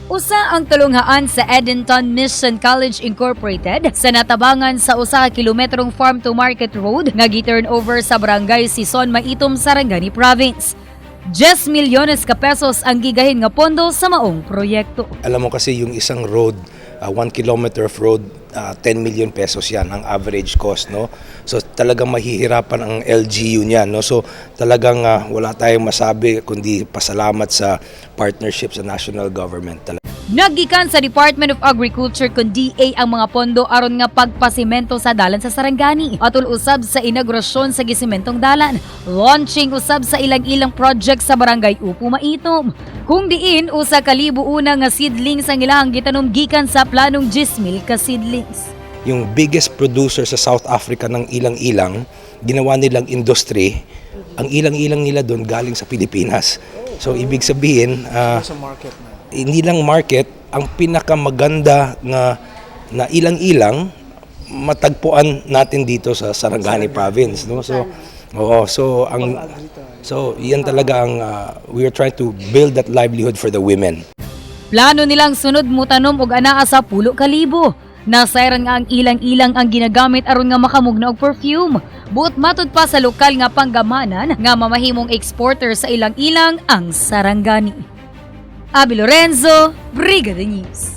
Usa ang tulunghaan sa Edenton Mission College Incorporated sa natabangan sa usa ka kilometrong farm to market road nga gi-turn over sa barangay Sison, Maitom, Sarangani Province. 10 milyones ka pesos ang gigahin nga pondo sa maong proyekto. Alam mo kasi yung isang road, 1 kilometer of road, 10 million pesos yan ang average cost, no? So talagang mahihirapan ang LGU niyan, no? So talagang wala tayong masabi kundi pasalamat sa partnership sa national government. Naggikan sa Department of Agriculture kun DA ang mga pondo aron nga pagpasimento sa dalan sa Sarangani. Atul usab sa inaugurasyon sa gisimentong dalan, launching usab sa ilang-ilang project sa barangay Upo, Maitom. Kung diin usa ka libo una nga seedlings ang ilahang gitanom gikan sa planong 10,000 ka seedlings. Yung biggest producer sa South Africa ng ilang-ilang, ginawa nilang industry, ang ilang-ilang nila doon galing sa Pilipinas. So ibig sabihin, hindi lang market, ang pinakamaganda na ilang-ilang matagpuan natin dito sa Sarangani Province, no? So yan talaga ang we are trying to build that livelihood for the women. Plano nilang sunod mutanom og anaa sa 10,000. Nasayran nga ang ilang-ilang ang ginagamit aron nga makamugna og perfume. Buot matud pa sa lokal nga panggamanan nga mamahimong exporter sa ilang-ilang ang Sarangani. Abi Lorenzo, Brigada News.